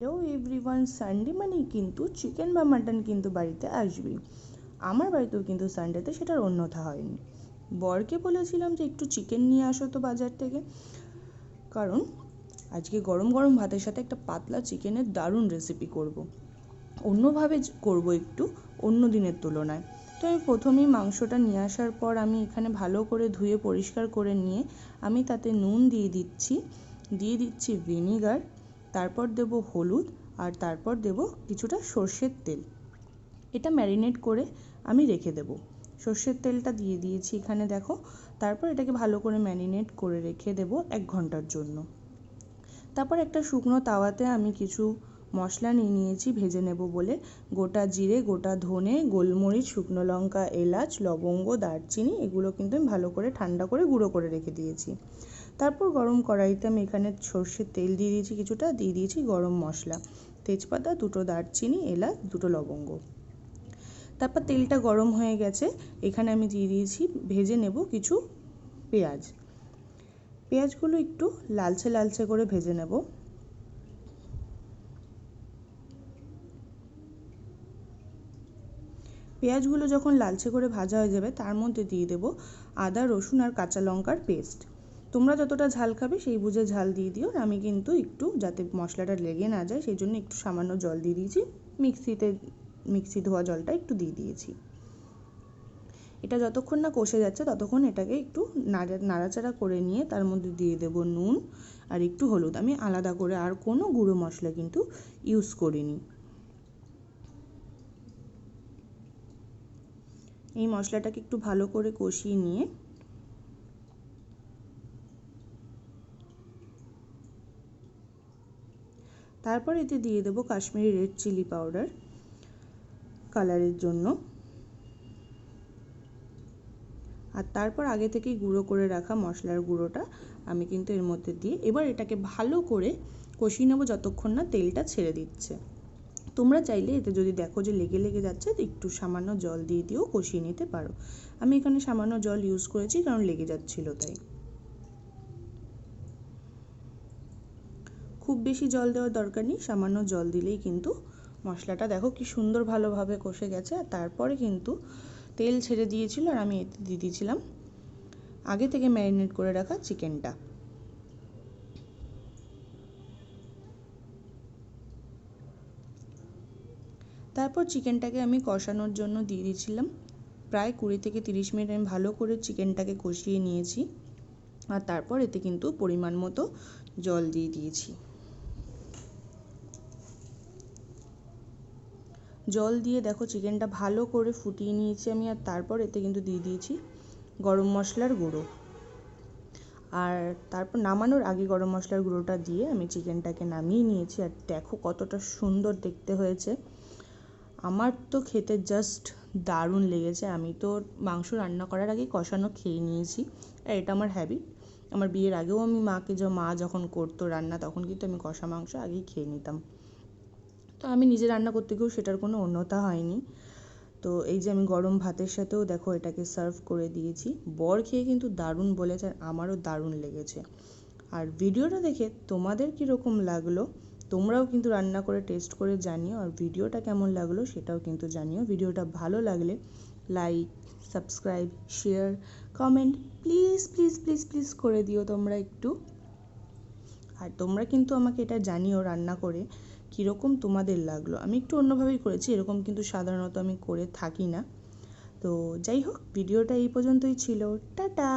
Hello everyone, Sunday মানেই কিন্তু chicken বা মাটন কিন্তু বাড়িতে আসবেই। আমার বাড়িতেও কিন্তু সানডেতে সেটার অন্যথা হয়নি। বরকে বলেছিলাম যে একটু চিকেন নিয়ে আসো তো বাজার থেকে, কারণ আজকে গরম গরম ভাতের সাথে একটা পাতলা চিকেনের দারুণ রেসিপি করব। অন্যভাবে করব, একটু অন্য দিনের তুলনায়। তো আমি প্রথমেই মাংসটা নিয়ে আসার পর আমি এখানে ভালো করে ধুয়ে পরিষ্কার করে নিয়ে আমি তাতে নুন দিয়ে দিচ্ছি ভিনিগার, তারপর দেব হলুদ, আর তারপর দেব কিছুটা সর্ষের তেল। এটা ম্যারিনেট করে আমি রেখে দেব। সর্ষের তেলটা দিয়ে দিয়েছি এখানে, দেখো। তারপর এটাকে ভালো করে ম্যারিনেট করে রেখে দেব 1 ঘন্টার জন্য। তারপর একটা শুকনো তাওয়াতে আমি কিছু মশলা নিয়ে নিয়েছি ভেজে নেব বলে। গোটা জিরে, গোটা ধনে, গোলমরিচ, শুকনো লঙ্কা, এলাচ, লবঙ্গ, দারচিনি, এগুলো কিন্তু আমি ভালো করে ঠান্ডা করে গুঁড়ো করে রেখে দিয়েছি। তারপর গরম কড়াইতে আমি এখানে সর্ষের তেল দিয়ে দিয়েছি কিছুটা, দিয়ে দিয়েছি গরম মশলা, তেজপাতা, 2টো দারচিনি, এলাচ, 2টো লবঙ্গ। তারপর তেলটা গরম হয়ে গেছে, এখানে আমি দিয়ে দিয়েছি ভেজে নেব কিছু পেঁয়াজ। পেঁয়াজগুলো একটু লালচে লালচে করে ভেজে নেব। পেঁয়াজগুলো যখন লালচে করে ভাজা হয়ে যাবে, তার মধ্যে দিয়ে দেব আদা, রসুন আর কাঁচা লঙ্কার পেস্ট। তোমরা যতটা ঝাল খাবে সেই বুঝে ঝাল দিয়ে দিও। আমি কিন্তু একটু, যাতে মশলাটা লেগে না যায়, সেই জন্য একটু সামান্য জল দিয়ে দিয়েছি। মিক্সি ধোয়া জলটা একটু দিয়ে দিয়েছি। এটা যতক্ষণ না কষে যাচ্ছে ততক্ষণ এটাকে একটু নাড়াচাড়া করে নিয়ে তার মধ্যে দিয়ে দেব নুন আর একটু হলুদ। আমি আলাদা করে আর কোনো গুঁড়ো মশলা কিন্তু ইউজ করিনি। এই মশলাটাকে একটু ভালো করে কষিয়ে নিয়ে তারপর এতে দিয়ে দেব কাশ্মীরি রেড চিলি পাউডার কালারের জন্য। আর তারপর আগে থেকেই গুঁড়ো করে রাখা মশলার গুঁড়োটা আমি কিন্তু এর মধ্যে দিয়ে এবার এটাকে ভালো করে কষিয়ে নেব যতক্ষণ না তেলটা ছেড়ে দিচ্ছে। তোমরা চাইলে এতে যদি দেখো যে লেগে লেগে যাচ্ছে, তো একটু সামান্য জল দিয়ে দিয়েও কষিয়ে নিতে পারো। আমি এখানে সামান্য জল ইউজ করেছি কারণ লেগে যাচ্ছিল তাই। খুব বেশি জল দেওয়ার দরকার নেই, সামান্য জল দিলেই কিন্তু মশলাটা দেখো কি সুন্দর ভালোভাবে কষে গেছে। আর তারপরে কিন্তু তেল ছেড়ে দিয়েছিল আর আমি এতে দিয়ে দিয়েছিলাম আগে থেকে ম্যারিনেট করে রাখা চিকেনটা। তারপর চিকেনটাকে আমি কষানোর জন্য দিয়ে দিয়েছিলাম প্রায় 20 থেকে 30 মিনিট। আমি ভালো করে চিকেনটাকে কষিয়ে নিয়েছি। আর তারপর এতে কিন্তু পরিমাণ মতো জল দিয়ে দিয়েছি। জল দিয়ে দেখো চিকেনটা ভালো করে ফুটিয়ে নিয়েছি আমি। আর তারপর এতে কিন্তু দিয়ে দিয়েছি গরম মশলার গুঁড়ো। আর তারপর নামানোর আগে গরম মশলার গুঁড়োটা দিয়ে আমি চিকেনটাকে নামিয়ে নিয়েছি। আর দেখো কতটা সুন্দর দেখতে হয়েছে। আমার তো খেতে জাস্ট দারুণ লেগেছে। আমি তো মাংস রান্না করার আগেই কষানো খেয়ে নিয়েছি, আর এটা আমার হ্যাবিট। আমার বিয়ের আগেও আমি মা যখন করতো রান্না, তখন কিন্তু আমি কষা মাংস আগেই খেয়ে নিতাম। তো আমি নিজে রান্না করতে গিয়েও সেটার কোনো অন্যথা হয়নি। তো এই যে আমি গরম ভাতের সাথেও দেখো এটাকে সার্ভ করে দিয়েছি। বর খেয়ে কিন্তু দারুণ বলেছে, আর আমারও দারুণ লেগেছে। আর ভিডিওটা দেখে তোমাদের কীরকম লাগলো তোমরাও কিন্তু রান্না করে টেস্ট করে জানিও। আর ভিডিওটা কেমন লাগলো সেটাও কিন্তু জানিও। ভিডিওটা ভালো লাগলে like, subscribe, share, comment please please please please করে দিও তোমরা একটু। আর তোমরা কিন্তু আমাকে এটা জানিও রান্না করে কীরকম তোমাদের লাগলো। আমি একটু অন্যভাবেই করেছি, এরকম কিন্তু সাধারণত আমি করে থাকি না। তো যাই হোক, ভিডিওটা এই পর্যন্তই ছিল। টাটা।